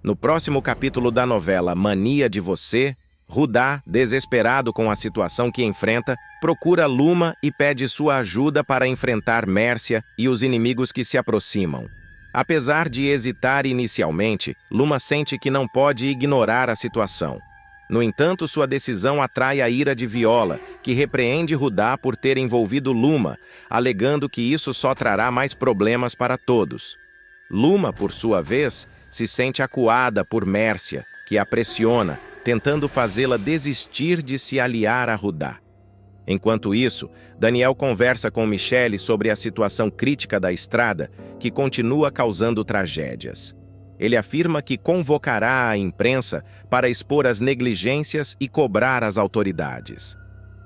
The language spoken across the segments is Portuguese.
No próximo capítulo da novela Mania de Você, Rudá, desesperado com a situação que enfrenta, procura Luma e pede sua ajuda para enfrentar Mércia e os inimigos que se aproximam. Apesar de hesitar inicialmente, Luma sente que não pode ignorar a situação. No entanto, sua decisão atrai a ira de Viola, que repreende Rudá por ter envolvido Luma, alegando que isso só trará mais problemas para todos. Luma, por sua vez, se sente acuada por Mércia, que a pressiona, tentando fazê-la desistir de se aliar a Rudá. Enquanto isso, Daniel conversa com Michele sobre a situação crítica da estrada, que continua causando tragédias. Ele afirma que convocará a imprensa para expor as negligências e cobrar as autoridades.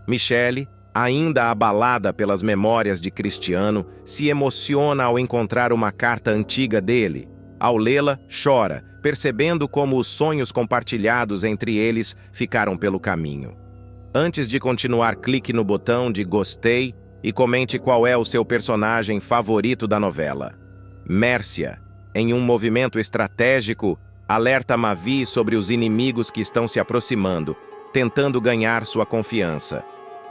Michele, ainda abalada pelas memórias de Cristiano, se emociona ao encontrar uma carta antiga dele. Ao lê-la, chora, percebendo como os sonhos compartilhados entre eles ficaram pelo caminho. Antes de continuar, clique no botão de gostei e comente qual é o seu personagem favorito da novela. Mércia, em um movimento estratégico, alerta Mavi sobre os inimigos que estão se aproximando, tentando ganhar sua confiança.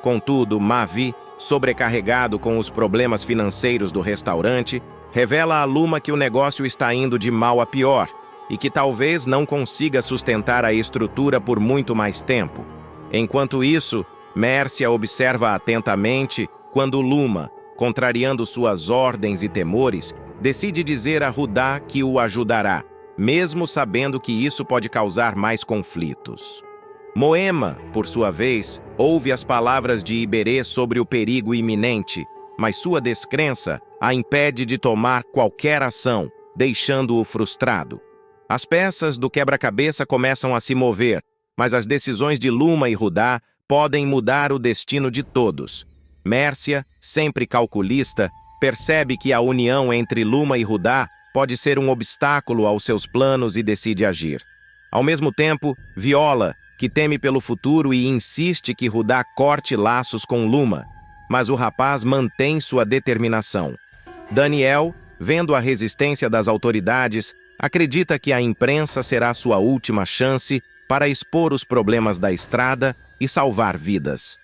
Contudo, Mavi, sobrecarregado com os problemas financeiros do restaurante, revela a Luma que o negócio está indo de mal a pior e que talvez não consiga sustentar a estrutura por muito mais tempo. Enquanto isso, Mércia observa atentamente quando Luma, contrariando suas ordens e temores, decide dizer a Rudá que o ajudará, mesmo sabendo que isso pode causar mais conflitos. Moema, por sua vez, ouve as palavras de Iberê sobre o perigo iminente, mas sua descrença a impede de tomar qualquer ação, deixando-o frustrado. As peças do quebra-cabeça começam a se mover, mas as decisões de Luma e Rudá podem mudar o destino de todos. Mércia, sempre calculista, percebe que a união entre Luma e Rudá pode ser um obstáculo aos seus planos e decide agir. Ao mesmo tempo, Viola, que teme pelo futuro e insiste que Rudá corte laços com Luma, mas o rapaz mantém sua determinação. Daniel, vendo a resistência das autoridades, acredita que a imprensa será sua última chance para expor os problemas da estrada e salvar vidas.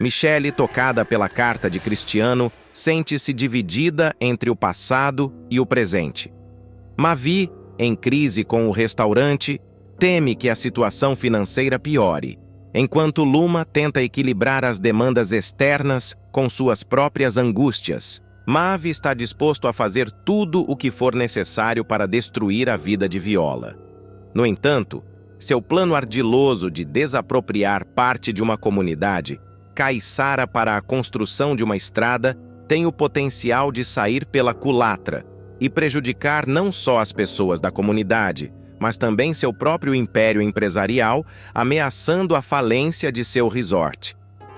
Michele, tocada pela carta de Cristiano, sente-se dividida entre o passado e o presente. Mavi, em crise com o restaurante, teme que a situação financeira piore, enquanto Luma tenta equilibrar as demandas externas com suas próprias angústias. Mavi está disposto a fazer tudo o que for necessário para destruir a vida de Viola. No entanto, seu plano ardiloso de desapropriar parte de uma comunidade, caiçara para a construção de uma estrada, tem o potencial de sair pela culatra e prejudicar não só as pessoas da comunidade, mas também seu próprio império empresarial, ameaçando a falência de seu resort.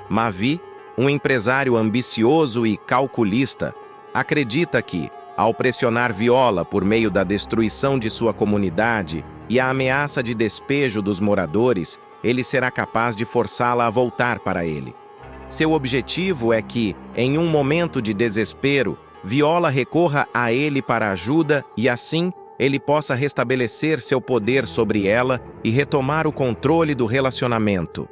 Mavi, um empresário ambicioso e calculista, acredita que, ao pressionar Viola por meio da destruição de sua comunidade e a ameaça de despejo dos moradores, ele será capaz de forçá-la a voltar para ele. Seu objetivo é que, em um momento de desespero, Viola recorra a ele para ajuda e, assim, ele possa restabelecer seu poder sobre ela e retomar o controle do relacionamento.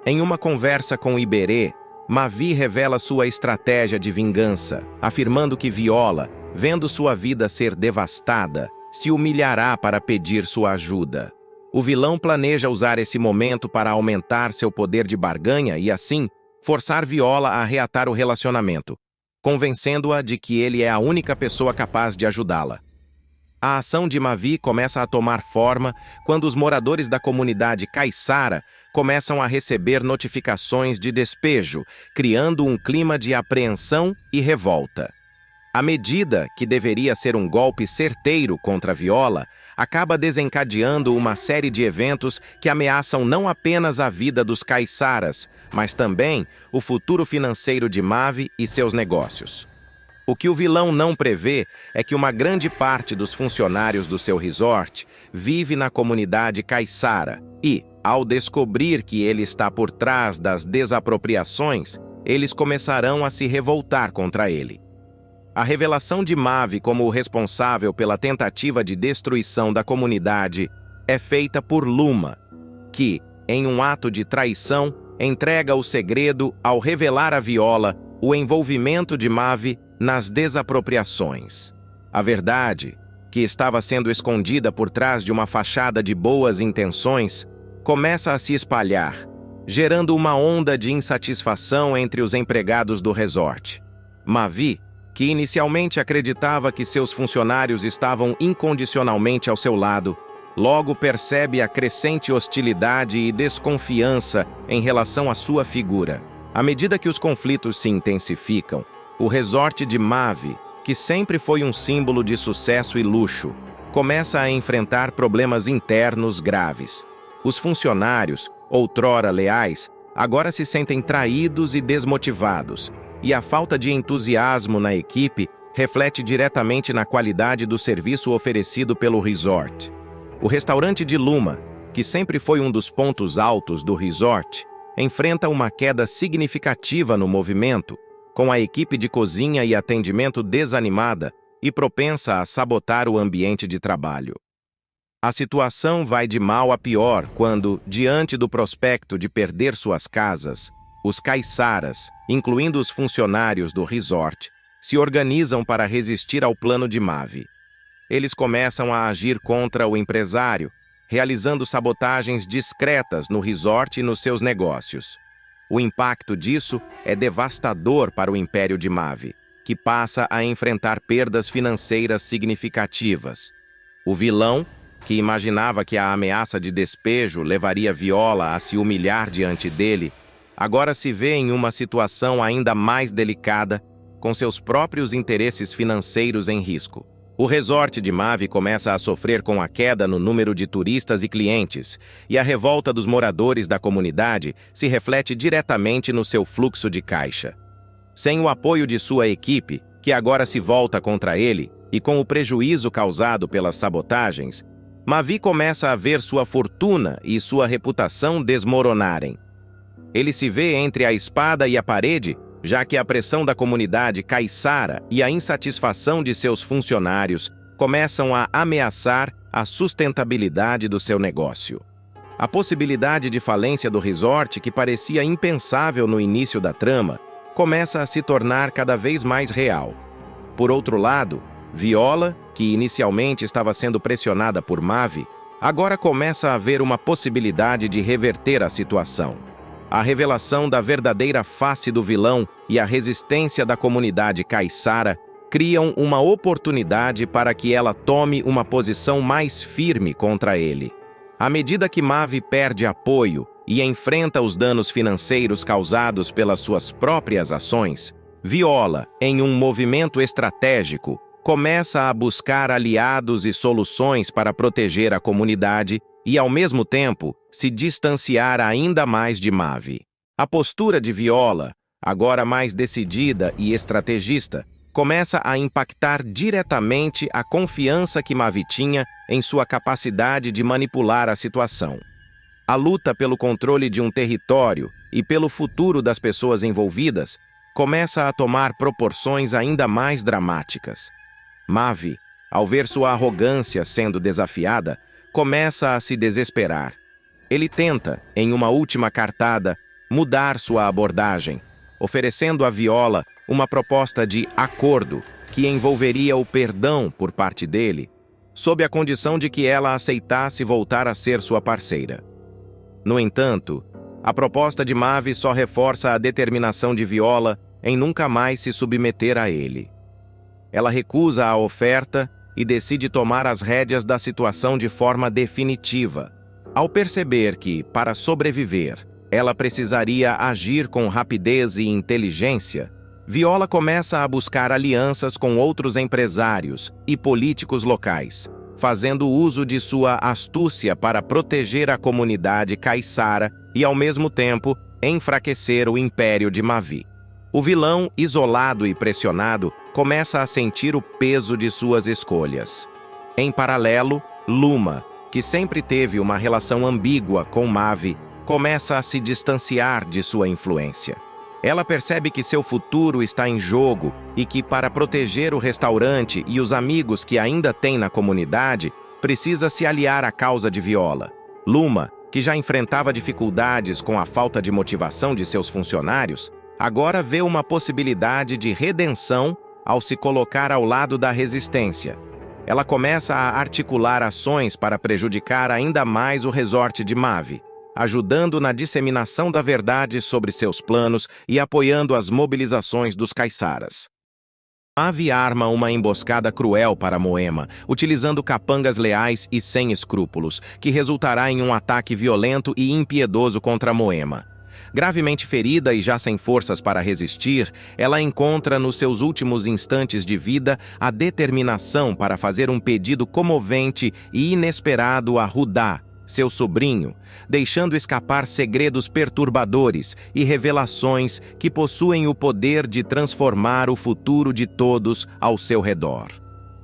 Em uma conversa com Iberê, Mavi revela sua estratégia de vingança, afirmando que Viola, vendo sua vida ser devastada, se humilhará para pedir sua ajuda. O vilão planeja usar esse momento para aumentar seu poder de barganha e, assim, forçar Viola a reatar o relacionamento, convencendo-a de que ele é a única pessoa capaz de ajudá-la. A ação de Mavi começa a tomar forma quando os moradores da comunidade caiçara começam a receber notificações de despejo, criando um clima de apreensão e revolta. A medida, que deveria ser um golpe certeiro contra Viola, acaba desencadeando uma série de eventos que ameaçam não apenas a vida dos caiçaras, mas também o futuro financeiro de Mavi e seus negócios. O que o vilão não prevê é que uma grande parte dos funcionários do seu resort vive na comunidade caiçara e, ao descobrir que ele está por trás das desapropriações, eles começarão a se revoltar contra ele. A revelação de Mavi como o responsável pela tentativa de destruição da comunidade é feita por Luma, que, em um ato de traição, entrega o segredo ao revelar a Viola o envolvimento de Mavi nas desapropriações. A verdade, que estava sendo escondida por trás de uma fachada de boas intenções, começa a se espalhar, gerando uma onda de insatisfação entre os empregados do resort. Mavi, que inicialmente acreditava que seus funcionários estavam incondicionalmente ao seu lado, logo percebe a crescente hostilidade e desconfiança em relação à sua figura. À medida que os conflitos se intensificam, o resort de Mavi, que sempre foi um símbolo de sucesso e luxo, começa a enfrentar problemas internos graves. Os funcionários, outrora leais, agora se sentem traídos e desmotivados, e a falta de entusiasmo na equipe reflete diretamente na qualidade do serviço oferecido pelo resort. O restaurante de Luma, que sempre foi um dos pontos altos do resort, enfrenta uma queda significativa no movimento, com a equipe de cozinha e atendimento desanimada e propensa a sabotar o ambiente de trabalho. A situação vai de mal a pior quando, diante do prospecto de perder suas casas, os caiçaras, incluindo os funcionários do resort, se organizam para resistir ao plano de Mavi. Eles começam a agir contra o empresário, realizando sabotagens discretas no resort e nos seus negócios. O impacto disso é devastador para o império de Mavi, que passa a enfrentar perdas financeiras significativas. O vilão, que imaginava que a ameaça de despejo levaria Viola a se humilhar diante dele, agora se vê em uma situação ainda mais delicada, com seus próprios interesses financeiros em risco. O resort de Mavi começa a sofrer com a queda no número de turistas e clientes, e a revolta dos moradores da comunidade se reflete diretamente no seu fluxo de caixa. Sem o apoio de sua equipe, que agora se volta contra ele, e com o prejuízo causado pelas sabotagens, Mavi começa a ver sua fortuna e sua reputação desmoronarem. Ele se vê entre a espada e a parede, já que a pressão da comunidade caiçara e a insatisfação de seus funcionários começam a ameaçar a sustentabilidade do seu negócio. A possibilidade de falência do resort, que parecia impensável no início da trama, começa a se tornar cada vez mais real. Por outro lado, Viola, que inicialmente estava sendo pressionada por Mavi, agora começa a ver uma possibilidade de reverter a situação. A revelação da verdadeira face do vilão e a resistência da comunidade caiçara criam uma oportunidade para que ela tome uma posição mais firme contra ele. À medida que Mavi perde apoio e enfrenta os danos financeiros causados pelas suas próprias ações, Viola, em um movimento estratégico, começa a buscar aliados e soluções para proteger a comunidade e, ao mesmo tempo, se distanciar ainda mais de Mavi. A postura de Viola, agora mais decidida e estrategista, começa a impactar diretamente a confiança que Mavi tinha em sua capacidade de manipular a situação. A luta pelo controle de um território e pelo futuro das pessoas envolvidas começa a tomar proporções ainda mais dramáticas. Mavi, ao ver sua arrogância sendo desafiada, começa a se desesperar. Ele tenta, em uma última cartada, mudar sua abordagem, oferecendo a Viola uma proposta de acordo que envolveria o perdão por parte dele, sob a condição de que ela aceitasse voltar a ser sua parceira. No entanto, a proposta de Mavi só reforça a determinação de Viola em nunca mais se submeter a ele. Ela recusa a oferta e decide tomar as rédeas da situação de forma definitiva. Ao perceber que, para sobreviver, ela precisaria agir com rapidez e inteligência, Viola começa a buscar alianças com outros empresários e políticos locais, fazendo uso de sua astúcia para proteger a comunidade caiçara e, ao mesmo tempo, enfraquecer o império de Mavi. O vilão, isolado e pressionado, começa a sentir o peso de suas escolhas. Em paralelo, Luma, que sempre teve uma relação ambígua com Mavi, começa a se distanciar de sua influência. Ela percebe que seu futuro está em jogo e que, para proteger o restaurante e os amigos que ainda tem na comunidade, precisa se aliar à causa de Viola. Luma, que já enfrentava dificuldades com a falta de motivação de seus funcionários, agora vê uma possibilidade de redenção ao se colocar ao lado da resistência. Ela começa a articular ações para prejudicar ainda mais o resort de Mavi, ajudando na disseminação da verdade sobre seus planos e apoiando as mobilizações dos caiçaras. Mavi arma uma emboscada cruel para Moema, utilizando capangas leais e sem escrúpulos, que resultará em um ataque violento e impiedoso contra Moema. Gravemente ferida e já sem forças para resistir, ela encontra nos seus últimos instantes de vida a determinação para fazer um pedido comovente e inesperado a Rudá, seu sobrinho, deixando escapar segredos perturbadores e revelações que possuem o poder de transformar o futuro de todos ao seu redor.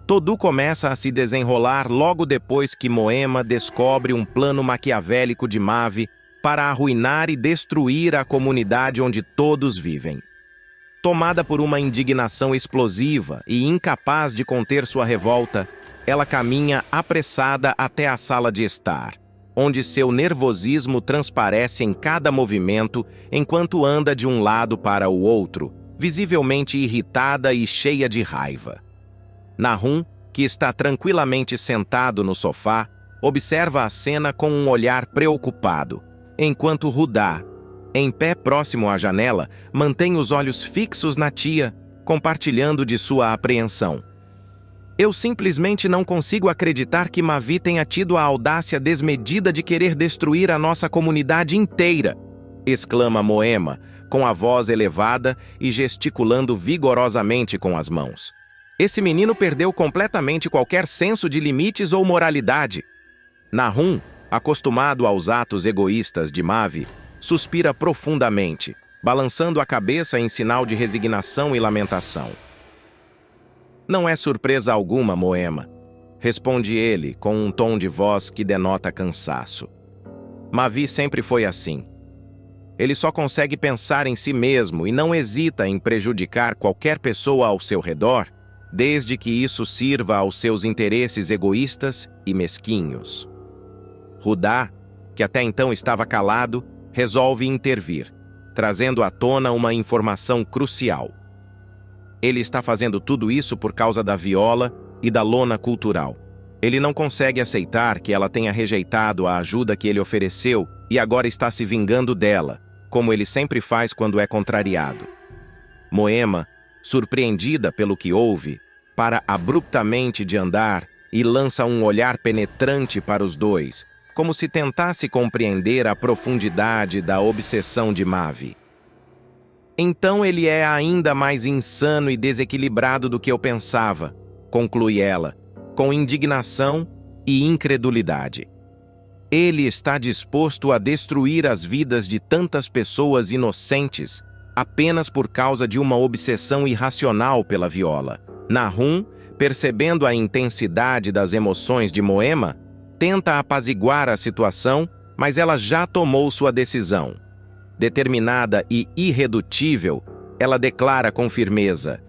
Tudo começa a se desenrolar logo depois que Moema descobre um plano maquiavélico de Mavi para arruinar e destruir a comunidade onde todos vivem. Tomada por uma indignação explosiva e incapaz de conter sua revolta, ela caminha apressada até a sala de estar, onde seu nervosismo transparece em cada movimento enquanto anda de um lado para o outro, visivelmente irritada e cheia de raiva. Nahum, que está tranquilamente sentado no sofá, observa a cena com um olhar preocupado, enquanto Rudá, em pé próximo à janela, mantém os olhos fixos na tia, compartilhando de sua apreensão. Eu simplesmente não consigo acreditar que Mavi tenha tido a audácia desmedida de querer destruir a nossa comunidade inteira, exclama Moema, com a voz elevada e gesticulando vigorosamente com as mãos. Esse menino perdeu completamente qualquer senso de limites ou moralidade. Nahum, acostumado aos atos egoístas de Mavi, suspira profundamente, balançando a cabeça em sinal de resignação e lamentação. Não é surpresa alguma, Moema, responde ele com um tom de voz que denota cansaço. Mavi sempre foi assim. Ele só consegue pensar em si mesmo e não hesita em prejudicar qualquer pessoa ao seu redor, desde que isso sirva aos seus interesses egoístas e mesquinhos. Rudá, que até então estava calado, resolve intervir, trazendo à tona uma informação crucial. Ele está fazendo tudo isso por causa da Viola e da lona cultural. Ele não consegue aceitar que ela tenha rejeitado a ajuda que ele ofereceu e agora está se vingando dela, como ele sempre faz quando é contrariado. Moema, surpreendida pelo que ouve, para abruptamente de andar e lança um olhar penetrante para os dois, como se tentasse compreender a profundidade da obsessão de Mavi. Então ele é ainda mais insano e desequilibrado do que eu pensava, conclui ela, com indignação e incredulidade. Ele está disposto a destruir as vidas de tantas pessoas inocentes apenas por causa de uma obsessão irracional pela Viola. Nahum, percebendo a intensidade das emoções de Moema, tenta apaziguar a situação, mas ela já tomou sua decisão. Determinada e irredutível, ela declara com firmeza: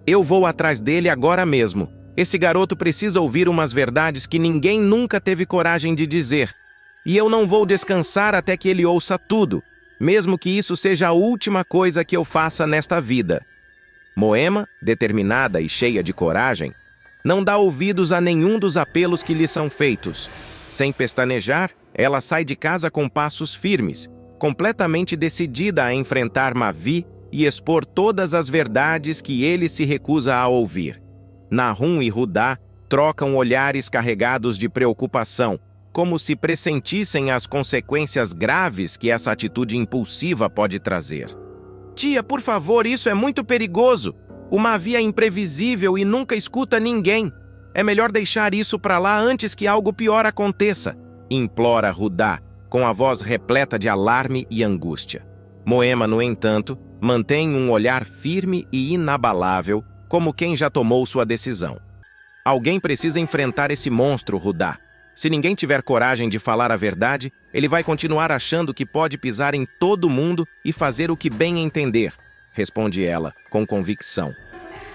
"Eu vou atrás dele agora mesmo. Esse garoto precisa ouvir umas verdades que ninguém nunca teve coragem de dizer. E eu não vou descansar até que ele ouça tudo, mesmo que isso seja a última coisa que eu faça nesta vida." Moema, determinada e cheia de coragem, não dá ouvidos a nenhum dos apelos que lhe são feitos. Sem pestanejar, ela sai de casa com passos firmes, completamente decidida a enfrentar Mavi e expor todas as verdades que ele se recusa a ouvir. Nahum e Rudá trocam olhares carregados de preocupação, como se pressentissem as consequências graves que essa atitude impulsiva pode trazer. "Tia, por favor, isso é muito perigoso. O Mavi é imprevisível e nunca escuta ninguém. É melhor deixar isso para lá antes que algo pior aconteça", implora Rudá, com a voz repleta de alarme e angústia. Moema, no entanto, mantém um olhar firme e inabalável, como quem já tomou sua decisão. "Alguém precisa enfrentar esse monstro, Rudá. Se ninguém tiver coragem de falar a verdade, ele vai continuar achando que pode pisar em todo mundo e fazer o que bem entender, responde ela, com convicção.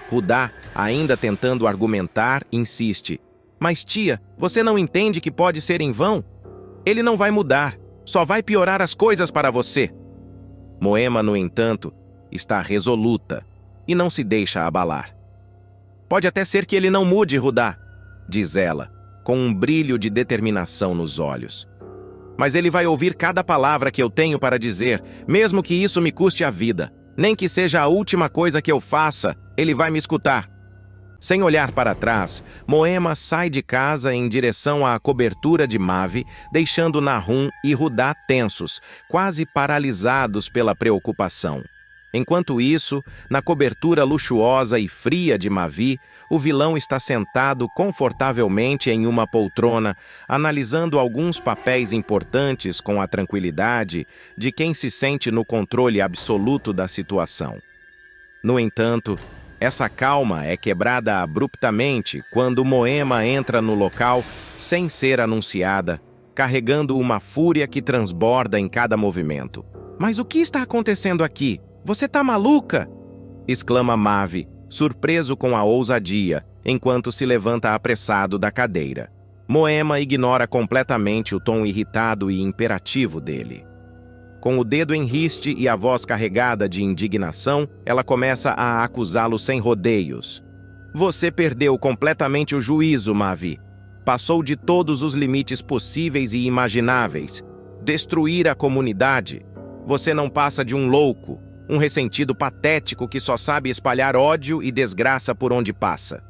Rudá, ainda tentando argumentar, insiste. Mas tia, você não entende que pode ser em vão? Ele não vai mudar, só vai piorar as coisas para você. Moema, no entanto, está resoluta e não se deixa abalar. Pode até ser que ele não mude, Rudá, diz ela, com um brilho de determinação nos olhos. Mas ele vai ouvir cada palavra que eu tenho para dizer, mesmo que isso me custe a vida. Nem que seja a última coisa que eu faça, ele vai me escutar. Sem olhar para trás, Moema sai de casa em direção à cobertura de Mavi, deixando Nahum e Rudá tensos, quase paralisados pela preocupação. Enquanto isso, na cobertura luxuosa e fria de Mavi, o vilão está sentado confortavelmente em uma poltrona, analisando alguns papéis importantes com a tranquilidade de quem se sente no controle absoluto da situação. No entanto, essa calma é quebrada abruptamente quando Moema entra no local sem ser anunciada, carregando uma fúria que transborda em cada movimento. Mas o que está acontecendo aqui? Você tá maluca? Exclama Mavi, surpreso com a ousadia, enquanto se levanta apressado da cadeira. Moema ignora completamente o tom irritado e imperativo dele. Com o dedo em riste e a voz carregada de indignação, ela começa a acusá-lo sem rodeios. Você perdeu completamente o juízo, Mavi. Passou de todos os limites possíveis e imagináveis. Destruir a comunidade. Você não passa de um louco, um ressentido patético que só sabe espalhar ódio e desgraça por onde passa.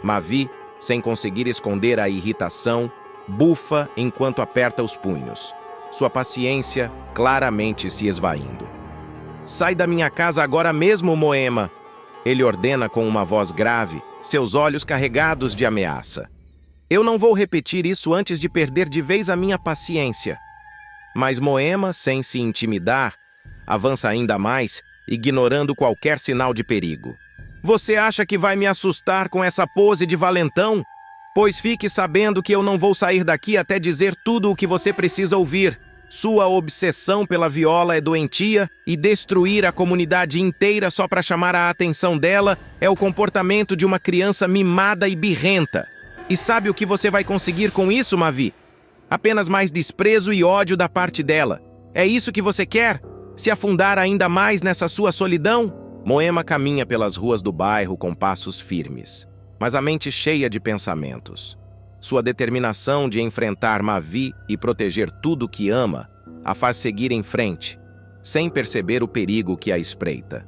Mavi, sem conseguir esconder a irritação, bufa enquanto aperta os punhos. Sua paciência claramente se esvaindo. Sai da minha casa agora mesmo, Moema! Ele ordena com uma voz grave, seus olhos carregados de ameaça. Eu não vou repetir isso antes de perder de vez a minha paciência. Mas Moema, sem se intimidar, avança ainda mais, ignorando qualquer sinal de perigo. Você acha que vai me assustar com essa pose de valentão? Pois fique sabendo que eu não vou sair daqui até dizer tudo o que você precisa ouvir. Sua obsessão pela Viola é doentia e destruir a comunidade inteira só para chamar a atenção dela é o comportamento de uma criança mimada e birrenta. E sabe o que você vai conseguir com isso, Mavi? Apenas mais desprezo e ódio da parte dela. É isso que você quer? Se afundar ainda mais nessa sua solidão? Moema caminha pelas ruas do bairro com passos firmes, mas a mente cheia de pensamentos. Sua determinação de enfrentar Mavi e proteger tudo que ama a faz seguir em frente, sem perceber o perigo que a espreita.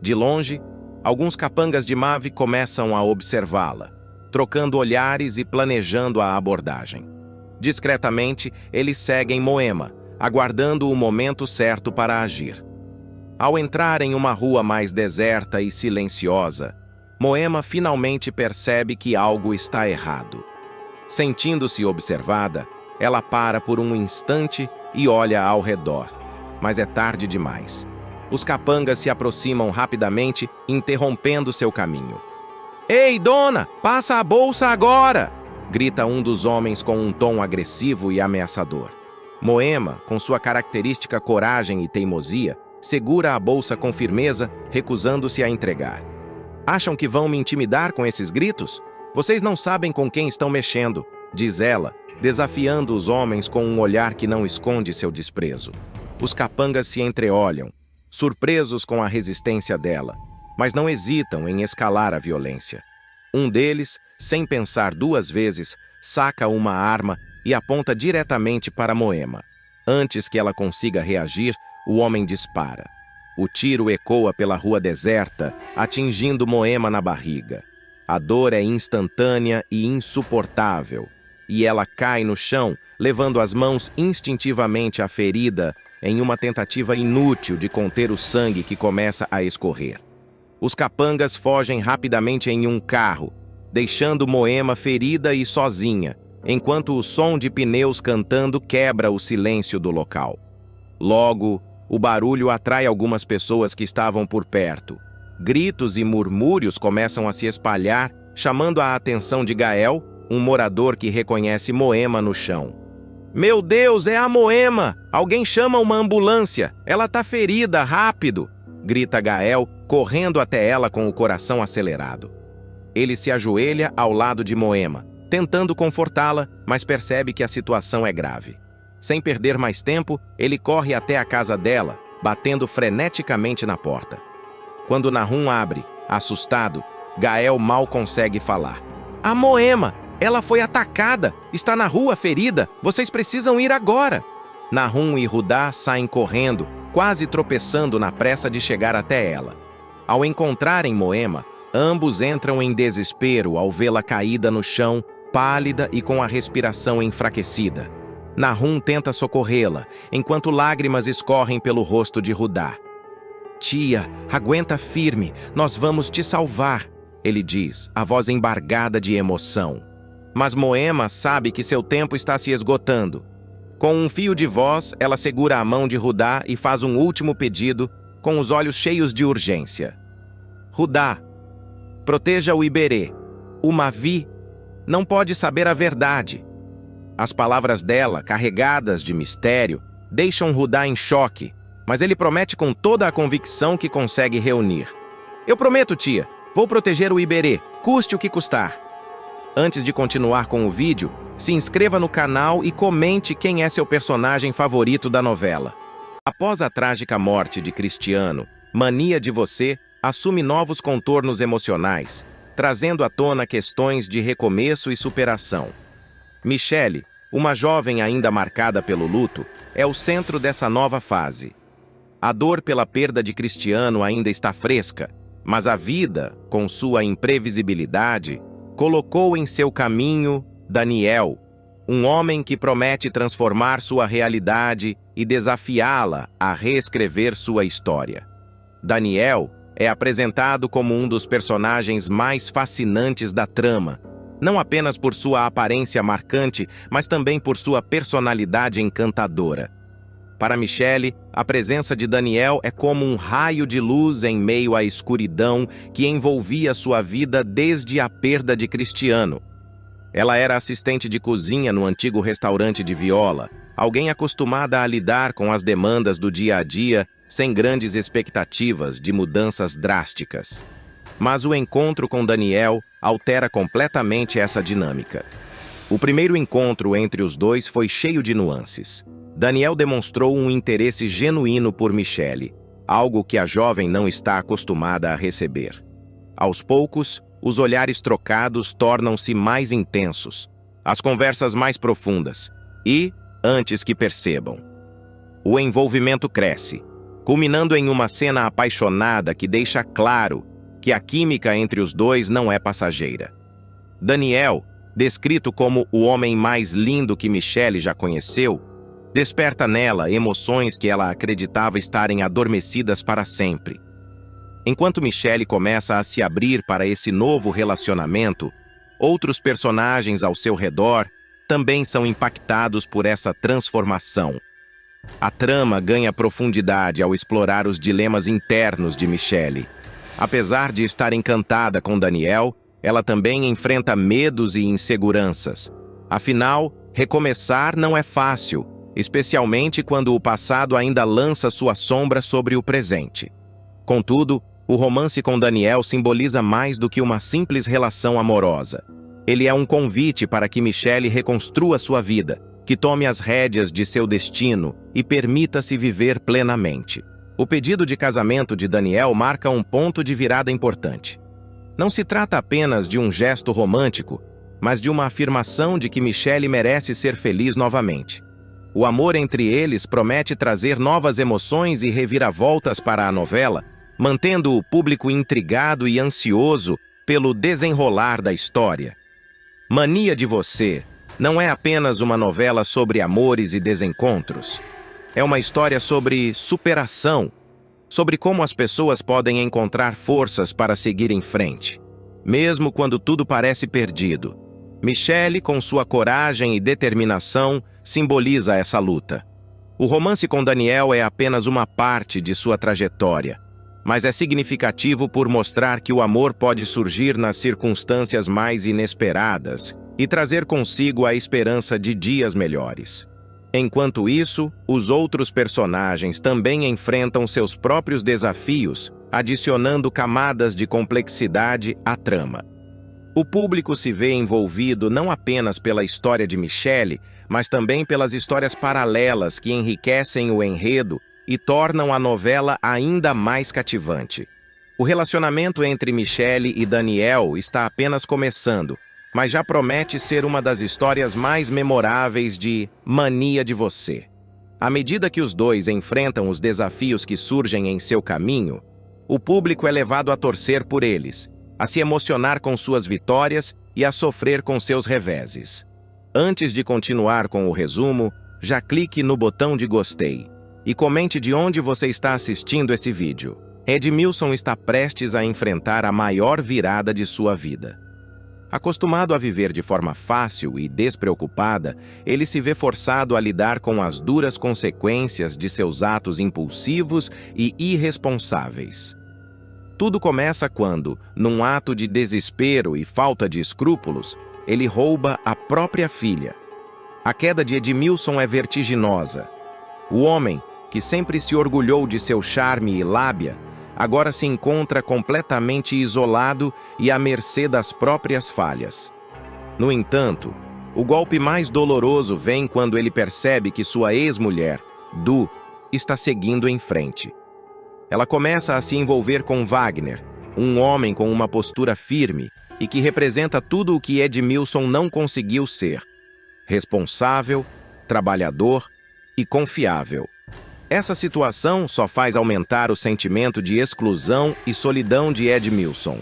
De longe, alguns capangas de Mavi começam a observá-la, trocando olhares e planejando a abordagem. Discretamente, eles seguem Moema, aguardando o momento certo para agir. Ao entrar em uma rua mais deserta e silenciosa, Moema finalmente percebe que algo está errado. Sentindo-se observada, ela para por um instante e olha ao redor. Mas é tarde demais. Os capangas se aproximam rapidamente, interrompendo seu caminho. Ei, dona! Passa a bolsa agora! Grita um dos homens com um tom agressivo e ameaçador. Moema, com sua característica coragem e teimosia, segura a bolsa com firmeza, recusando-se a entregar. Acham que vão me intimidar com esses gritos? Vocês não sabem com quem estão mexendo, diz ela, desafiando os homens com um olhar que não esconde seu desprezo. Os capangas se entreolham, surpresos com a resistência dela, mas não hesitam em escalar a violência. Um deles, sem pensar duas vezes, saca uma arma e aponta diretamente para Moema. Antes que ela consiga reagir, o homem dispara. O tiro ecoa pela rua deserta, atingindo Moema na barriga. A dor é instantânea e insuportável, e ela cai no chão, levando as mãos instintivamente à ferida em uma tentativa inútil de conter o sangue que começa a escorrer. Os capangas fogem rapidamente em um carro, deixando Moema ferida e sozinha, enquanto o som de pneus cantando quebra o silêncio do local. Logo, o barulho atrai algumas pessoas que estavam por perto. Gritos e murmúrios começam a se espalhar, chamando a atenção de Gael, um morador que reconhece Moema no chão. Meu Deus, é a Moema! Alguém chama uma ambulância! Ela tá ferida, rápido! Grita Gael, correndo até ela com o coração acelerado. Ele se ajoelha ao lado de Moema, tentando confortá-la, mas percebe que a situação é grave. Sem perder mais tempo, ele corre até a casa dela, batendo freneticamente na porta. Quando Nahum abre, assustado, Gael mal consegue falar. A Moema! Ela foi atacada! Está na rua ferida! Vocês precisam ir agora! Nahum e Rudá saem correndo, quase tropeçando na pressa de chegar até ela. Ao encontrarem Moema, ambos entram em desespero ao vê-la caída no chão, pálida e com a respiração enfraquecida. Nahum tenta socorrê-la, enquanto lágrimas escorrem pelo rosto de Rudá. Tia, aguenta firme, nós vamos te salvar, ele diz, a voz embargada de emoção. Mas Moema sabe que seu tempo está se esgotando. Com um fio de voz, ela segura a mão de Rudá e faz um último pedido, com os olhos cheios de urgência. Rudá, proteja o Iberê. O Mavi não pode saber a verdade. As palavras dela, carregadas de mistério, deixam Rudá em choque, mas ele promete com toda a convicção que consegue reunir. Eu prometo, tia, vou proteger o Iberê, custe o que custar. Antes de continuar com o vídeo, se inscreva no canal e comente quem é seu personagem favorito da novela. Após a trágica morte de Cristiano, Mania de Você assume novos contornos emocionais, trazendo à tona questões de recomeço e superação. Michele, uma jovem ainda marcada pelo luto, é o centro dessa nova fase. A dor pela perda de Cristiano ainda está fresca, mas a vida, com sua imprevisibilidade, colocou em seu caminho Daniel, um homem que promete transformar sua realidade e desafiá-la a reescrever sua história. Daniel é apresentado como um dos personagens mais fascinantes da trama, não apenas por sua aparência marcante, mas também por sua personalidade encantadora. Para Michele, a presença de Daniel é como um raio de luz em meio à escuridão que envolvia sua vida desde a perda de Cristiano. Ela era assistente de cozinha no antigo restaurante de Viola, alguém acostumada a lidar com as demandas do dia a dia, sem grandes expectativas de mudanças drásticas. Mas o encontro com Daniel altera completamente essa dinâmica. O primeiro encontro entre os dois foi cheio de nuances. Daniel demonstrou um interesse genuíno por Michele, algo que a jovem não está acostumada a receber. Aos poucos, os olhares trocados tornam-se mais intensos, as conversas mais profundas e, antes que percebam, o envolvimento cresce, culminando em uma cena apaixonada que deixa claro que a química entre os dois não é passageira. Daniel, descrito como o homem mais lindo que Michele já conheceu, desperta nela emoções que ela acreditava estarem adormecidas para sempre. Enquanto Michele começa a se abrir para esse novo relacionamento, outros personagens ao seu redor também são impactados por essa transformação. A trama ganha profundidade ao explorar os dilemas internos de Michele. Apesar de estar encantada com Daniel, ela também enfrenta medos e inseguranças. Afinal, recomeçar não é fácil, especialmente quando o passado ainda lança sua sombra sobre o presente. Contudo, o romance com Daniel simboliza mais do que uma simples relação amorosa. Ele é um convite para que Michele reconstrua sua vida, que tome as rédeas de seu destino e permita-se viver plenamente. O pedido de casamento de Daniel marca um ponto de virada importante. Não se trata apenas de um gesto romântico, mas de uma afirmação de que Michele merece ser feliz novamente. O amor entre eles promete trazer novas emoções e reviravoltas para a novela, mantendo o público intrigado e ansioso pelo desenrolar da história. Mania de Você não é apenas uma novela sobre amores e desencontros. É uma história sobre superação, sobre como as pessoas podem encontrar forças para seguir em frente, mesmo quando tudo parece perdido. Michele, com sua coragem e determinação, simboliza essa luta. O romance com Daniel é apenas uma parte de sua trajetória, mas é significativo por mostrar que o amor pode surgir nas circunstâncias mais inesperadas e trazer consigo a esperança de dias melhores. Enquanto isso, os outros personagens também enfrentam seus próprios desafios, adicionando camadas de complexidade à trama. O público se vê envolvido não apenas pela história de Michelle, mas também pelas histórias paralelas que enriquecem o enredo e tornam a novela ainda mais cativante. O relacionamento entre Michelle e Daniel está apenas começando, mas já promete ser uma das histórias mais memoráveis de Mania de Você. À medida que os dois enfrentam os desafios que surgem em seu caminho, o público é levado a torcer por eles, a se emocionar com suas vitórias e a sofrer com seus reveses. Antes de continuar com o resumo, já clique no botão de gostei e comente de onde você está assistindo esse vídeo. Edmilson está prestes a enfrentar a maior virada de sua vida. Acostumado a viver de forma fácil e despreocupada, ele se vê forçado a lidar com as duras consequências de seus atos impulsivos e irresponsáveis. Tudo começa quando, num ato de desespero e falta de escrúpulos, ele rouba a própria filha. A queda de Edmilson é vertiginosa. O homem, que sempre se orgulhou de seu charme e lábia, agora se encontra completamente isolado e à mercê das próprias falhas. No entanto, o golpe mais doloroso vem quando ele percebe que sua ex-mulher, Du, está seguindo em frente. Ela começa a se envolver com Wagner, um homem com uma postura firme e que representa tudo o que Edmilson não conseguiu ser: responsável, trabalhador e confiável. Essa situação só faz aumentar o sentimento de exclusão e solidão de Edmilson.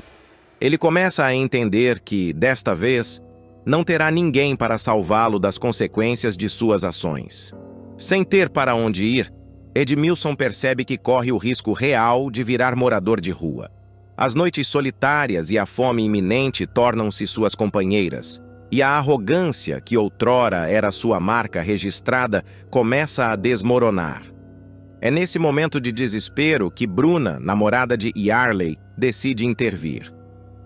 Ele começa a entender que, desta vez, não terá ninguém para salvá-lo das consequências de suas ações. Sem ter para onde ir, Edmilson percebe que corre o risco real de virar morador de rua. As noites solitárias e a fome iminente tornam-se suas companheiras, e a arrogância, que outrora era sua marca registrada, começa a desmoronar. É nesse momento de desespero que Bruna, namorada de Yarley, decide intervir.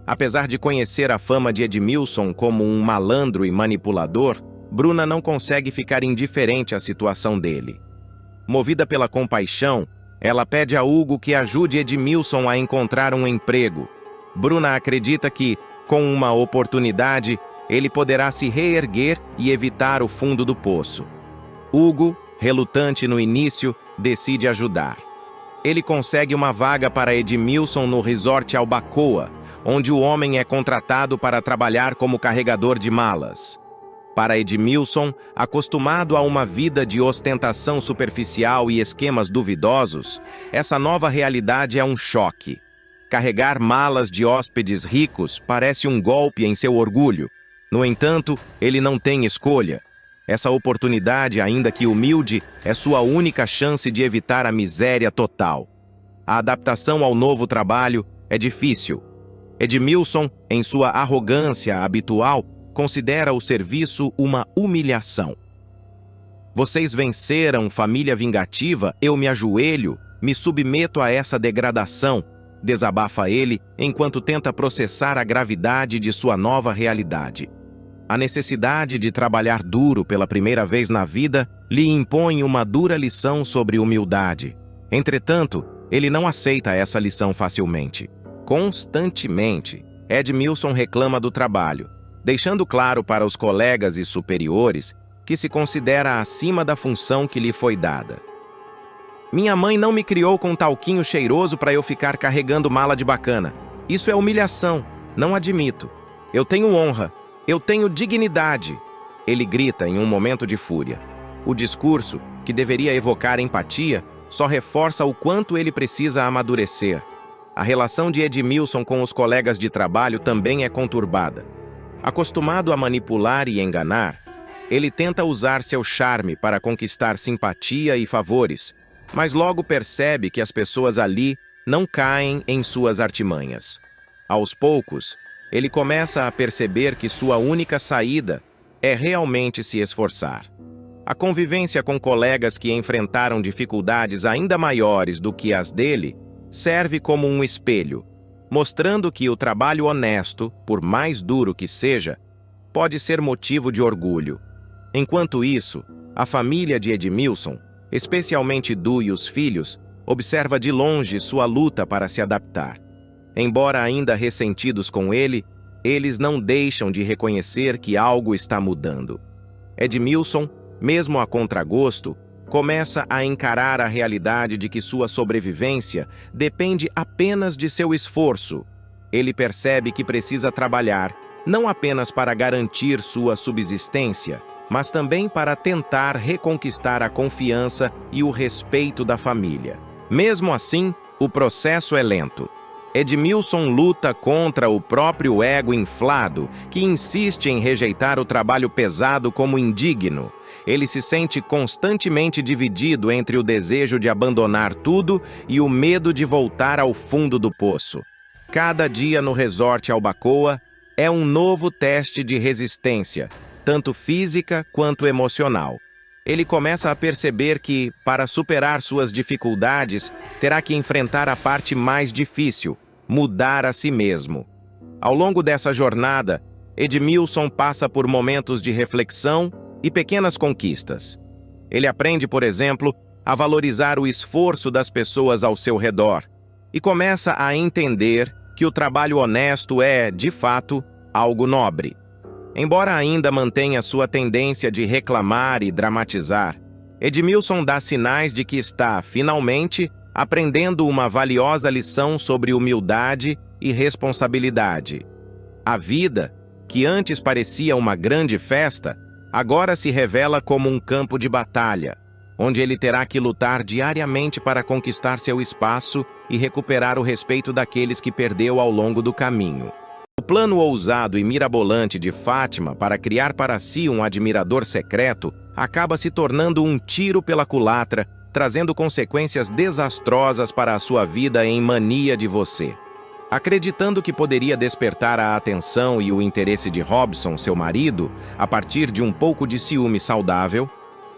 Apesar de conhecer a fama de Edmilson como um malandro e manipulador, Bruna não consegue ficar indiferente à situação dele. Movida pela compaixão, ela pede a Hugo que ajude Edmilson a encontrar um emprego. Bruna acredita que, com uma oportunidade, ele poderá se reerguer e evitar o fundo do poço. Hugo, relutante no início, decide ajudar. Ele consegue uma vaga para Edmilson no resort Albacoa, onde o homem é contratado para trabalhar como carregador de malas. Para Edmilson, acostumado a uma vida de ostentação superficial e esquemas duvidosos, essa nova realidade é um choque. Carregar malas de hóspedes ricos parece um golpe em seu orgulho. No entanto, ele não tem escolha. Essa oportunidade, ainda que humilde, é sua única chance de evitar a miséria total. A adaptação ao novo trabalho é difícil. Edmilson, em sua arrogância habitual, considera o serviço uma humilhação. Vocês venceram, família vingativa, eu me ajoelho, me submeto a essa degradação, desabafa ele enquanto tenta processar a gravidade de sua nova realidade. A necessidade de trabalhar duro pela primeira vez na vida lhe impõe uma dura lição sobre humildade. Entretanto, ele não aceita essa lição facilmente. Constantemente, Edmilson reclama do trabalho, deixando claro para os colegas e superiores que se considera acima da função que lhe foi dada. Minha mãe não me criou com talquinho cheiroso para eu ficar carregando mala de bacana. Isso é humilhação, não admito. Eu tenho honra. Eu tenho dignidade, ele grita em um momento de fúria. O discurso, que deveria evocar empatia, só reforça o quanto ele precisa amadurecer. A relação de Edmilson com os colegas de trabalho também é conturbada. Acostumado a manipular e enganar, ele tenta usar seu charme para conquistar simpatia e favores, mas logo percebe que as pessoas ali não caem em suas artimanhas. Aos poucos, ele começa a perceber que sua única saída é realmente se esforçar. A convivência com colegas que enfrentaram dificuldades ainda maiores do que as dele serve como um espelho, mostrando que o trabalho honesto, por mais duro que seja, pode ser motivo de orgulho. Enquanto isso, a família de Edmilson, especialmente Du e os filhos, observa de longe sua luta para se adaptar. Embora ainda ressentidos com ele, eles não deixam de reconhecer que algo está mudando. Edmilson, mesmo a contragosto, começa a encarar a realidade de que sua sobrevivência depende apenas de seu esforço. Ele percebe que precisa trabalhar, não apenas para garantir sua subsistência, mas também para tentar reconquistar a confiança e o respeito da família. Mesmo assim, o processo é lento. Edmilson luta contra o próprio ego inflado, que insiste em rejeitar o trabalho pesado como indigno. Ele se sente constantemente dividido entre o desejo de abandonar tudo e o medo de voltar ao fundo do poço. Cada dia no resort Albacoa é um novo teste de resistência, tanto física quanto emocional. Ele começa a perceber que, para superar suas dificuldades, terá que enfrentar a parte mais difícil: mudar a si mesmo. Ao longo dessa jornada, Edmilson passa por momentos de reflexão e pequenas conquistas. Ele aprende, por exemplo, a valorizar o esforço das pessoas ao seu redor e começa a entender que o trabalho honesto é, de fato, algo nobre. Embora ainda mantenha sua tendência de reclamar e dramatizar, Edmilson dá sinais de que está, finalmente, aprendendo uma valiosa lição sobre humildade e responsabilidade. A vida, que antes parecia uma grande festa, agora se revela como um campo de batalha, onde ele terá que lutar diariamente para conquistar seu espaço e recuperar o respeito daqueles que perdeu ao longo do caminho. O plano ousado e mirabolante de Fátima para criar para si um admirador secreto acaba se tornando um tiro pela culatra, trazendo consequências desastrosas para a sua vida em Mania de Você. Acreditando que poderia despertar a atenção e o interesse de Robson, seu marido, a partir de um pouco de ciúme saudável,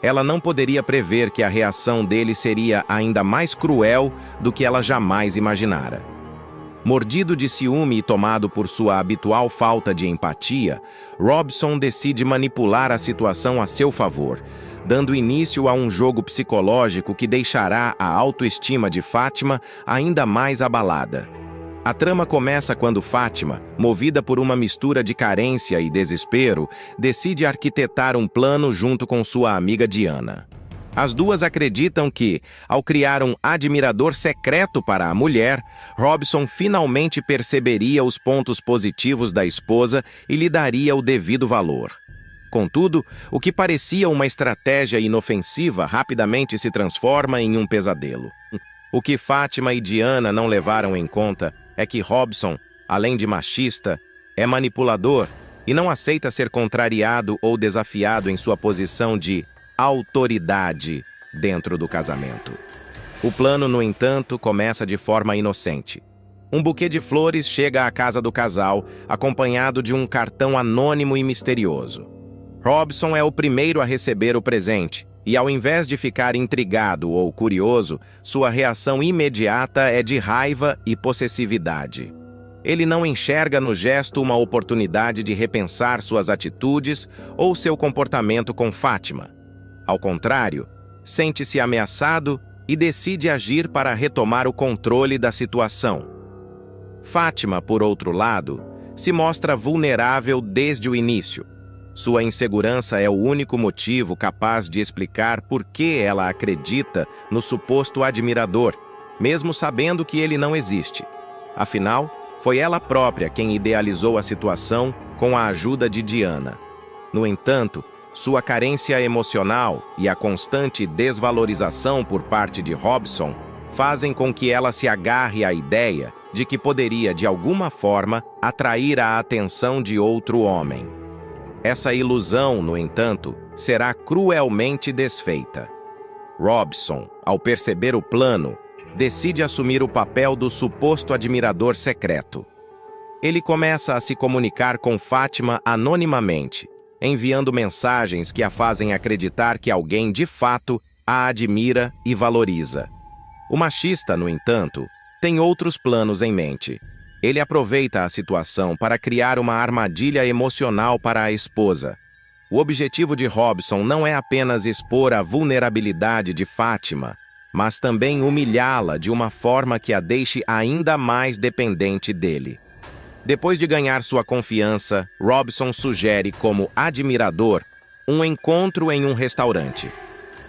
ela não poderia prever que a reação dele seria ainda mais cruel do que ela jamais imaginara. Mordido de ciúme e tomado por sua habitual falta de empatia, Robson decide manipular a situação a seu favor, dando início a um jogo psicológico que deixará a autoestima de Fátima ainda mais abalada. A trama começa quando Fátima, movida por uma mistura de carência e desespero, decide arquitetar um plano junto com sua amiga Diana. As duas acreditam que, ao criar um admirador secreto para a mulher, Robson finalmente perceberia os pontos positivos da esposa e lhe daria o devido valor. Contudo, o que parecia uma estratégia inofensiva rapidamente se transforma em um pesadelo. O que Fátima e Diana não levaram em conta é que Robson, além de machista, é manipulador e não aceita ser contrariado ou desafiado em sua posição de autoridade dentro do casamento. O plano, no entanto, começa de forma inocente. Um buquê de flores chega à casa do casal, acompanhado de um cartão anônimo e misterioso. Robson é o primeiro a receber o presente, e ao invés de ficar intrigado ou curioso, sua reação imediata é de raiva e possessividade. Ele não enxerga no gesto uma oportunidade de repensar suas atitudes ou seu comportamento com Fátima. Ao contrário, sente-se ameaçado e decide agir para retomar o controle da situação. Fátima, por outro lado, se mostra vulnerável desde o início. Sua insegurança é o único motivo capaz de explicar por que ela acredita no suposto admirador, mesmo sabendo que ele não existe. Afinal, foi ela própria quem idealizou a situação com a ajuda de Diana. No entanto, sua carência emocional e a constante desvalorização por parte de Robson fazem com que ela se agarre à ideia de que poderia, de alguma forma, atrair a atenção de outro homem. Essa ilusão, no entanto, será cruelmente desfeita. Robson, ao perceber o plano, decide assumir o papel do suposto admirador secreto. Ele começa a se comunicar com Fátima anonimamente, enviando mensagens que a fazem acreditar que alguém de fato a admira e valoriza. O machista, no entanto, tem outros planos em mente. Ele aproveita a situação para criar uma armadilha emocional para a esposa. O objetivo de Robson não é apenas expor a vulnerabilidade de Fátima, mas também humilhá-la de uma forma que a deixe ainda mais dependente dele. Depois de ganhar sua confiança, Robson sugere como admirador um encontro em um restaurante.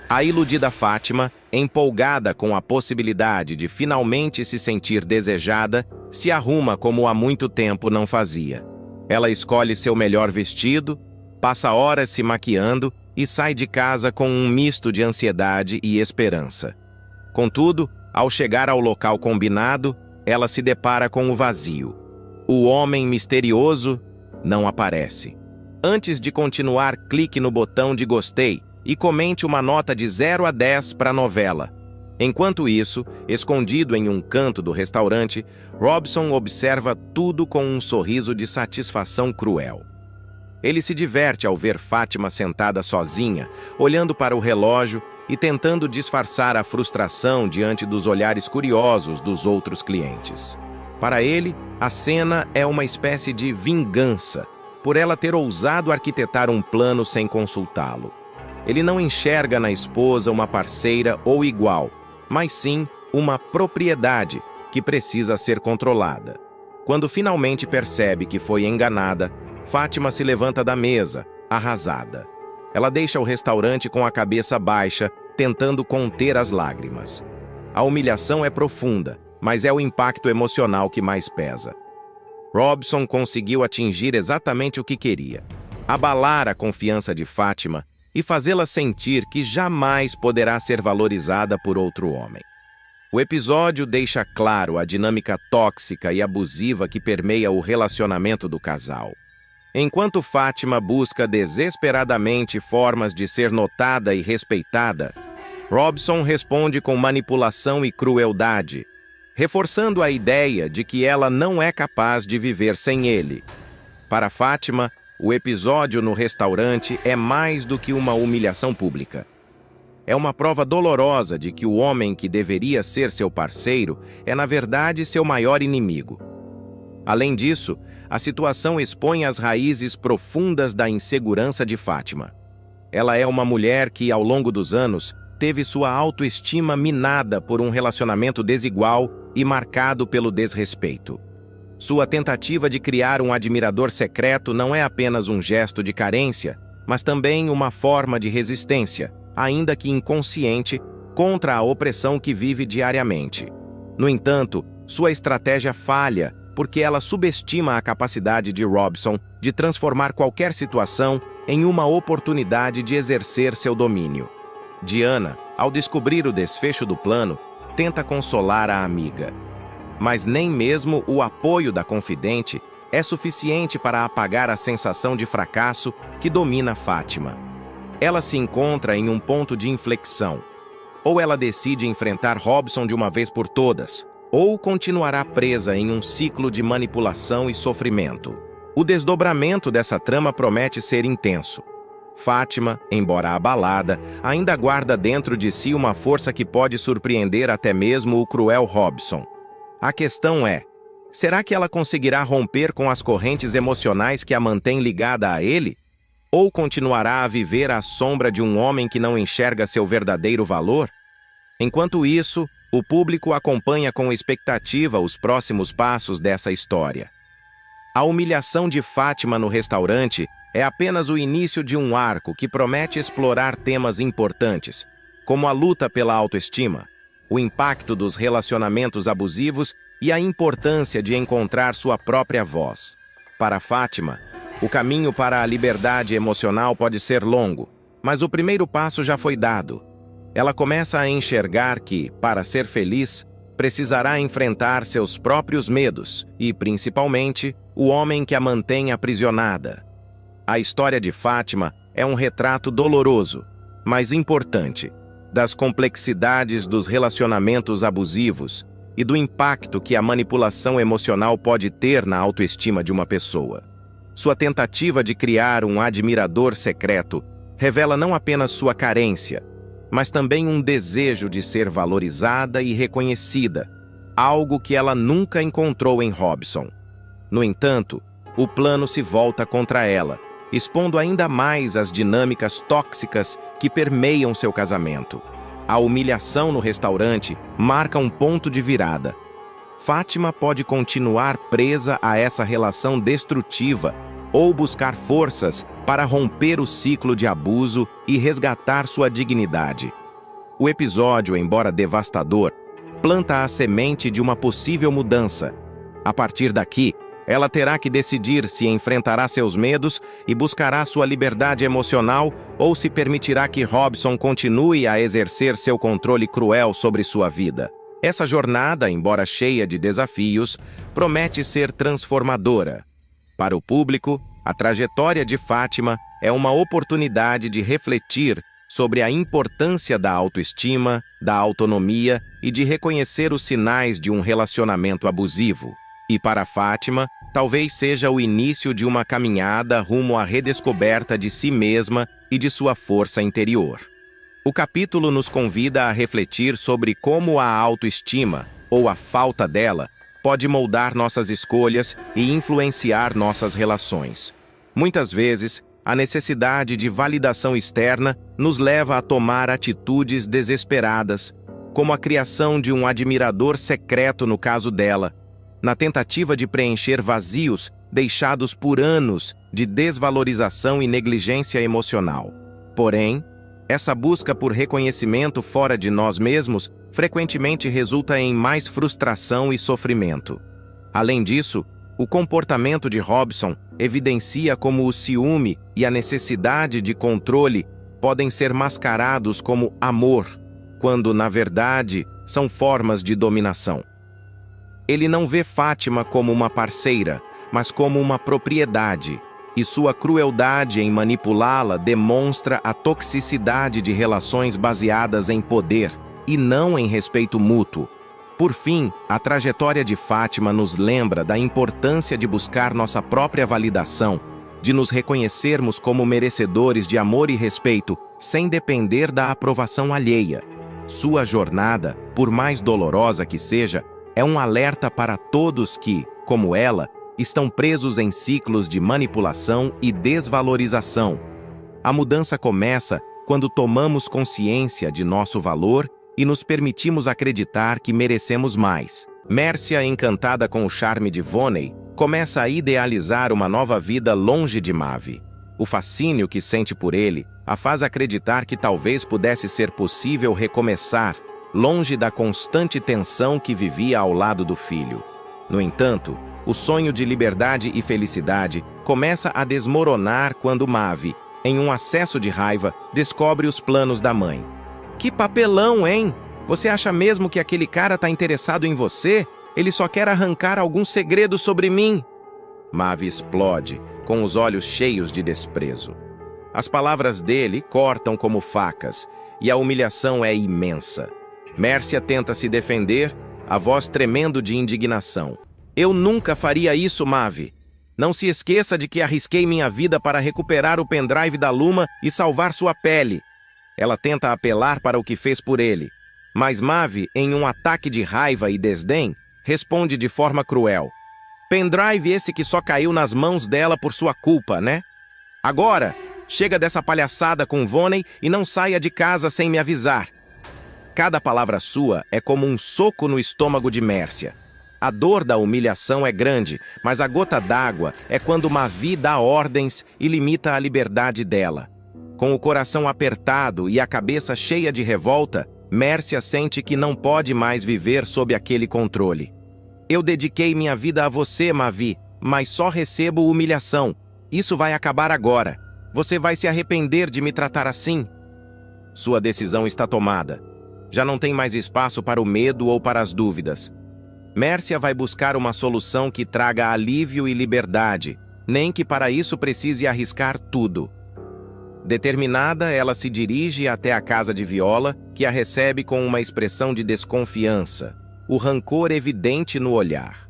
A iludida Fátima, empolgada com a possibilidade de finalmente se sentir desejada, se arruma como há muito tempo não fazia. Ela escolhe seu melhor vestido, passa horas se maquiando e sai de casa com um misto de ansiedade e esperança. Contudo, ao chegar ao local combinado, ela se depara com o vazio. O homem misterioso não aparece. Antes de continuar, clique no botão de gostei e comente uma nota de 0 a 10 para a novela. Enquanto isso, escondido em um canto do restaurante, Robson observa tudo com um sorriso de satisfação cruel. Ele se diverte ao ver Fátima sentada sozinha, olhando para o relógio e tentando disfarçar a frustração diante dos olhares curiosos dos outros clientes. Para ele, a cena é uma espécie de vingança, por ela ter ousado arquitetar um plano sem consultá-lo. Ele não enxerga na esposa uma parceira ou igual, mas sim uma propriedade que precisa ser controlada. Quando finalmente percebe que foi enganada, Fátima se levanta da mesa, arrasada. Ela deixa o restaurante com a cabeça baixa, tentando conter as lágrimas. A humilhação é profunda, mas é o impacto emocional que mais pesa. Robson conseguiu atingir exatamente o que queria: abalar a confiança de Fátima e fazê-la sentir que jamais poderá ser valorizada por outro homem. O episódio deixa claro a dinâmica tóxica e abusiva que permeia o relacionamento do casal. Enquanto Fátima busca desesperadamente formas de ser notada e respeitada, Robson responde com manipulação e crueldade, reforçando a ideia de que ela não é capaz de viver sem ele. Para Fátima, o episódio no restaurante é mais do que uma humilhação pública. É uma prova dolorosa de que o homem que deveria ser seu parceiro é, na verdade, seu maior inimigo. Além disso, a situação expõe as raízes profundas da insegurança de Fátima. Ela é uma mulher que, ao longo dos anos, teve sua autoestima minada por um relacionamento desigual e marcado pelo desrespeito. Sua tentativa de criar um admirador secreto não é apenas um gesto de carência, mas também uma forma de resistência, ainda que inconsciente, contra a opressão que vive diariamente. No entanto, sua estratégia falha porque ela subestima a capacidade de Robson de transformar qualquer situação em uma oportunidade de exercer seu domínio. Diana, ao descobrir o desfecho do plano, tenta consolar a amiga. Mas nem mesmo o apoio da confidente é suficiente para apagar a sensação de fracasso que domina Fátima. Ela se encontra em um ponto de inflexão. Ou ela decide enfrentar Robson de uma vez por todas, ou continuará presa em um ciclo de manipulação e sofrimento. O desdobramento dessa trama promete ser intenso. Fátima, embora abalada, ainda guarda dentro de si uma força que pode surpreender até mesmo o cruel Robson. A questão é: será que ela conseguirá romper com as correntes emocionais que a mantêm ligada a ele? Ou continuará a viver à sombra de um homem que não enxerga seu verdadeiro valor? Enquanto isso, o público acompanha com expectativa os próximos passos dessa história. A humilhação de Fátima no restaurante é apenas o início de um arco que promete explorar temas importantes, como a luta pela autoestima, o impacto dos relacionamentos abusivos e a importância de encontrar sua própria voz. Para Fátima, o caminho para a liberdade emocional pode ser longo, mas o primeiro passo já foi dado. Ela começa a enxergar que, para ser feliz, precisará enfrentar seus próprios medos e, principalmente, o homem que a mantém aprisionada. A história de Fátima é um retrato doloroso, mas importante, das complexidades dos relacionamentos abusivos e do impacto que a manipulação emocional pode ter na autoestima de uma pessoa. Sua tentativa de criar um admirador secreto revela não apenas sua carência, mas também um desejo de ser valorizada e reconhecida, algo que ela nunca encontrou em Robson. No entanto, o plano se volta contra ela, expondo ainda mais as dinâmicas tóxicas que permeiam seu casamento. A humilhação no restaurante marca um ponto de virada. Fátima pode continuar presa a essa relação destrutiva ou buscar forças para romper o ciclo de abuso e resgatar sua dignidade. O episódio, embora devastador, planta a semente de uma possível mudança. A partir daqui, ela terá que decidir se enfrentará seus medos e buscará sua liberdade emocional ou se permitirá que Robson continue a exercer seu controle cruel sobre sua vida. Essa jornada, embora cheia de desafios, promete ser transformadora. Para o público, a trajetória de Fátima é uma oportunidade de refletir sobre a importância da autoestima, da autonomia e de reconhecer os sinais de um relacionamento abusivo. E para Fátima, talvez seja o início de uma caminhada rumo à redescoberta de si mesma e de sua força interior. O capítulo nos convida a refletir sobre como a autoestima, ou a falta dela, pode moldar nossas escolhas e influenciar nossas relações. Muitas vezes, a necessidade de validação externa nos leva a tomar atitudes desesperadas, como a criação de um admirador secreto no caso dela, na tentativa de preencher vazios deixados por anos de desvalorização e negligência emocional. Porém, essa busca por reconhecimento fora de nós mesmos frequentemente resulta em mais frustração e sofrimento. Além disso, o comportamento de Robson evidencia como o ciúme e a necessidade de controle podem ser mascarados como amor, quando, na verdade, são formas de dominação. Ele não vê Fátima como uma parceira, mas como uma propriedade, e sua crueldade em manipulá-la demonstra a toxicidade de relações baseadas em poder, e não em respeito mútuo. Por fim, a trajetória de Fátima nos lembra da importância de buscar nossa própria validação, de nos reconhecermos como merecedores de amor e respeito, sem depender da aprovação alheia. Sua jornada, por mais dolorosa que seja, é um alerta para todos que, como ela, estão presos em ciclos de manipulação e desvalorização. A mudança começa quando tomamos consciência de nosso valor e nos permitimos acreditar que merecemos mais. Mércia, encantada com o charme de Voney, começa a idealizar uma nova vida longe de Mavi. O fascínio que sente por ele a faz acreditar que talvez pudesse ser possível recomeçar, longe da constante tensão que vivia ao lado do filho. No entanto, o sonho de liberdade e felicidade começa a desmoronar quando Mavi, em um acesso de raiva, descobre os planos da mãe. Que papelão, hein? Você acha mesmo que aquele cara tá interessado em você? Ele só quer arrancar algum segredo sobre mim. Mavi explode, com os olhos cheios de desprezo. As palavras dele cortam como facas, e a humilhação é imensa. Mércia tenta se defender, a voz tremendo de indignação. Eu nunca faria isso, Mavi. Não se esqueça de que arrisquei minha vida para recuperar o pendrive da Luma e salvar sua pele. Ela tenta apelar para o que fez por ele, mas Mavi, em um ataque de raiva e desdém, responde de forma cruel. Pendrive esse que só caiu nas mãos dela por sua culpa, né? Agora, chega dessa palhaçada com Voney e não saia de casa sem me avisar. Cada palavra sua é como um soco no estômago de Mércia. A dor da humilhação é grande, mas a gota d'água é quando Mavi dá ordens e limita a liberdade dela. Com o coração apertado e a cabeça cheia de revolta, Mércia sente que não pode mais viver sob aquele controle. Eu dediquei minha vida a você, Mavi, mas só recebo humilhação. Isso vai acabar agora. Você vai se arrepender de me tratar assim? Sua decisão está tomada. Já não tem mais espaço para o medo ou para as dúvidas. Mércia vai buscar uma solução que traga alívio e liberdade, nem que para isso precise arriscar tudo. Determinada, ela se dirige até a casa de Viola, que a recebe com uma expressão de desconfiança, o rancor evidente no olhar.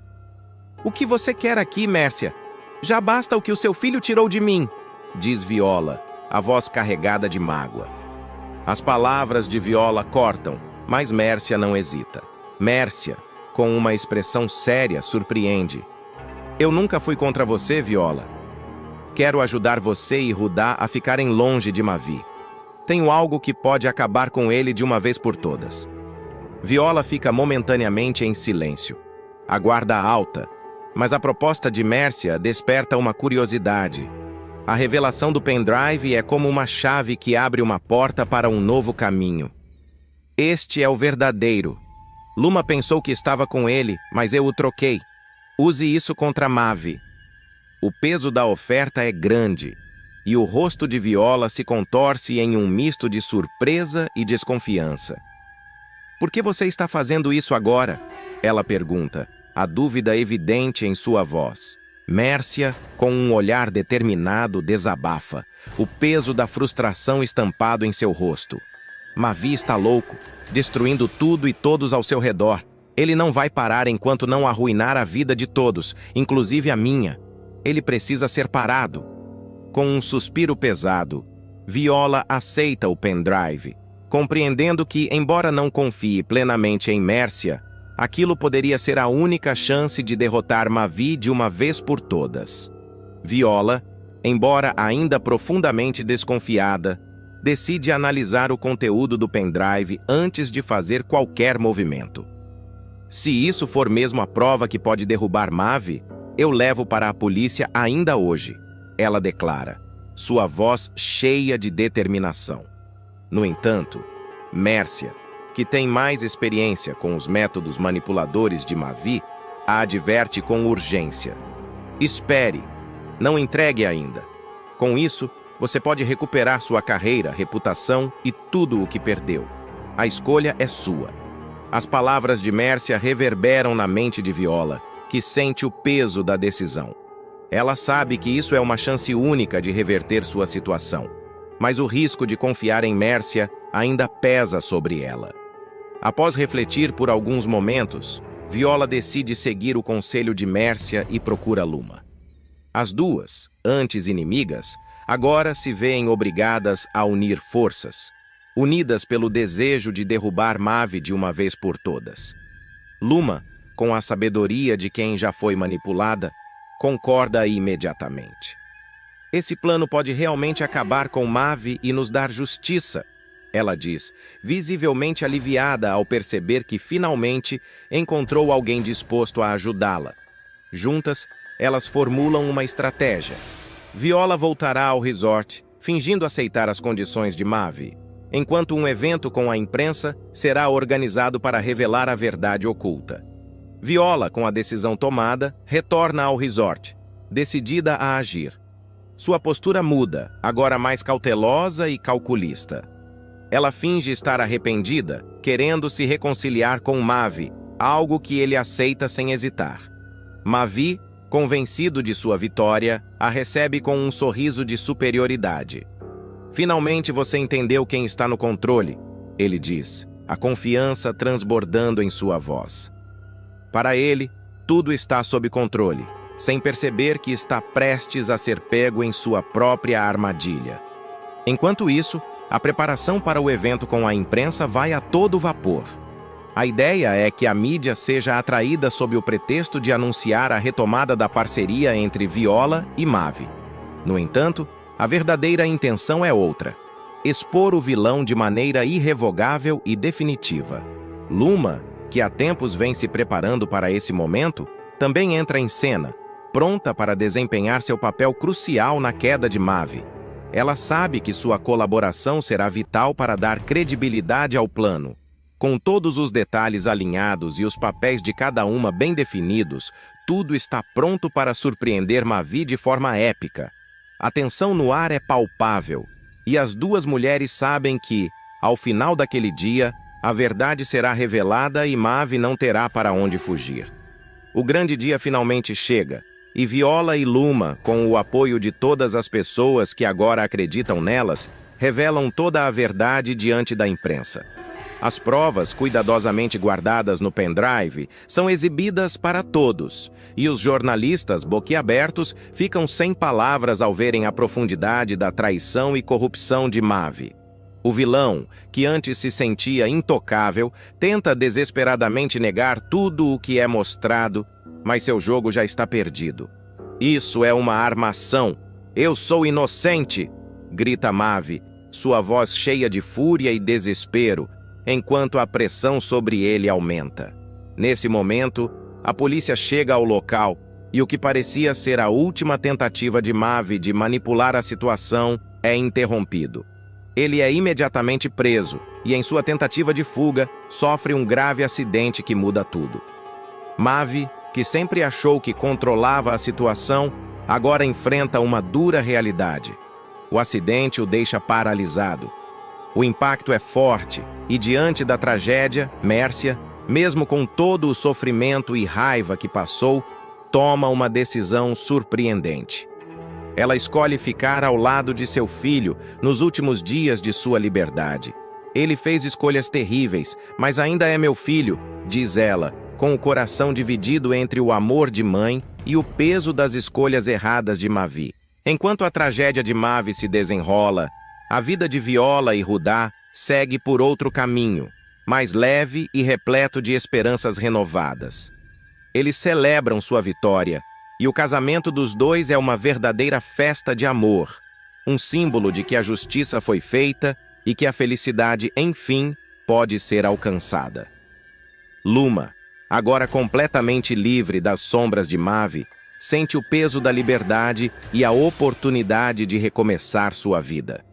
O que você quer aqui, Mércia? Já basta o que o seu filho tirou de mim, diz Viola, a voz carregada de mágoa. As palavras de Viola cortam, mas Mércia não hesita. Mércia, com uma expressão séria, surpreende. Eu nunca fui contra você, Viola. Quero ajudar você e Rudá a ficarem longe de Mavi. Tenho algo que pode acabar com ele de uma vez por todas. Viola fica momentaneamente em silêncio. A guarda alta, mas a proposta de Mércia desperta uma curiosidade. A revelação do pendrive é como uma chave que abre uma porta para um novo caminho. Este é o verdadeiro. Luma pensou que estava com ele, mas eu o troquei. Use isso contra Mavi. O peso da oferta é grande, e o rosto de Viola se contorce em um misto de surpresa e desconfiança. Por que você está fazendo isso agora? Ela pergunta, a dúvida evidente em sua voz. Mércia, com um olhar determinado, desabafa, o peso da frustração estampado em seu rosto. Mavi está louco, destruindo tudo e todos ao seu redor. Ele não vai parar enquanto não arruinar a vida de todos, inclusive a minha. Ele precisa ser parado. Com um suspiro pesado, Viola aceita o pendrive, compreendendo que, embora não confie plenamente em Mércia, aquilo poderia ser a única chance de derrotar Mavi de uma vez por todas. Viola, embora ainda profundamente desconfiada, decide analisar o conteúdo do pendrive antes de fazer qualquer movimento. Se isso for mesmo a prova que pode derrubar Mavi, eu levo para a polícia ainda hoje, ela declara, sua voz cheia de determinação. No entanto, Mércia, que tem mais experiência com os métodos manipuladores de Mavi, a adverte com urgência. Espere, não entregue ainda. Com isso, você pode recuperar sua carreira, reputação e tudo o que perdeu. A escolha é sua. As palavras de Mércia reverberam na mente de Viola, que sente o peso da decisão. Ela sabe que isso é uma chance única de reverter sua situação, mas o risco de confiar em Mércia ainda pesa sobre ela. Após refletir por alguns momentos, Viola decide seguir o conselho de Mércia e procura Luma. As duas, antes inimigas, agora se veem obrigadas a unir forças, unidas pelo desejo de derrubar Mavi de uma vez por todas. Luma, com a sabedoria de quem já foi manipulada, concorda imediatamente. Esse plano pode realmente acabar com Mavi e nos dar justiça, ela diz, visivelmente aliviada ao perceber que finalmente encontrou alguém disposto a ajudá-la. Juntas, elas formulam uma estratégia. Viola voltará ao resort, fingindo aceitar as condições de Mavi, enquanto um evento com a imprensa será organizado para revelar a verdade oculta. Viola, com a decisão tomada, retorna ao resort, decidida a agir. Sua postura muda, agora mais cautelosa e calculista. Ela finge estar arrependida, querendo se reconciliar com Mavi, algo que ele aceita sem hesitar. Mavi, convencido de sua vitória, a recebe com um sorriso de superioridade. Finalmente você entendeu quem está no controle, ele diz, a confiança transbordando em sua voz. Para ele, tudo está sob controle, sem perceber que está prestes a ser pego em sua própria armadilha. Enquanto isso, a preparação para o evento com a imprensa vai a todo vapor. A ideia é que a mídia seja atraída sob o pretexto de anunciar a retomada da parceria entre Viola e Mavi. No entanto, a verdadeira intenção é outra: expor o vilão de maneira irrevogável e definitiva. Luma, que há tempos vem se preparando para esse momento, também entra em cena, pronta para desempenhar seu papel crucial na queda de Mavi. Ela sabe que sua colaboração será vital para dar credibilidade ao plano. Com todos os detalhes alinhados e os papéis de cada uma bem definidos, tudo está pronto para surpreender Mavi de forma épica. A tensão no ar é palpável, e as duas mulheres sabem que, ao final daquele dia, a verdade será revelada e Mavi não terá para onde fugir. O grande dia finalmente chega, e Viola e Luma, com o apoio de todas as pessoas que agora acreditam nelas, revelam toda a verdade diante da imprensa. As provas, cuidadosamente guardadas no pendrive, são exibidas para todos, e os jornalistas, boquiabertos, ficam sem palavras ao verem a profundidade da traição e corrupção de Mavi. O vilão, que antes se sentia intocável, tenta desesperadamente negar tudo o que é mostrado, mas seu jogo já está perdido. Isso é uma armação. Eu sou inocente! Grita Mavi, sua voz cheia de fúria e desespero, enquanto a pressão sobre ele aumenta. Nesse momento, a polícia chega ao local e o que parecia ser a última tentativa de Mavi de manipular a situação é interrompido. Ele é imediatamente preso e, em sua tentativa de fuga, sofre um grave acidente que muda tudo. Mavi, que sempre achou que controlava a situação, agora enfrenta uma dura realidade. O acidente o deixa paralisado. O impacto é forte e, diante da tragédia, Mércia, mesmo com todo o sofrimento e raiva que passou, toma uma decisão surpreendente. Ela escolhe ficar ao lado de seu filho nos últimos dias de sua liberdade. Ele fez escolhas terríveis, mas ainda é meu filho, diz ela, com o coração dividido entre o amor de mãe e o peso das escolhas erradas de Mavi. Enquanto a tragédia de Mavi se desenrola, a vida de Viola e Rudá segue por outro caminho, mais leve e repleto de esperanças renovadas. Eles celebram sua vitória, e o casamento dos dois é uma verdadeira festa de amor, um símbolo de que a justiça foi feita e que a felicidade, enfim, pode ser alcançada. Luma, agora completamente livre das sombras de Mavi, sente o peso da liberdade e a oportunidade de recomeçar sua vida.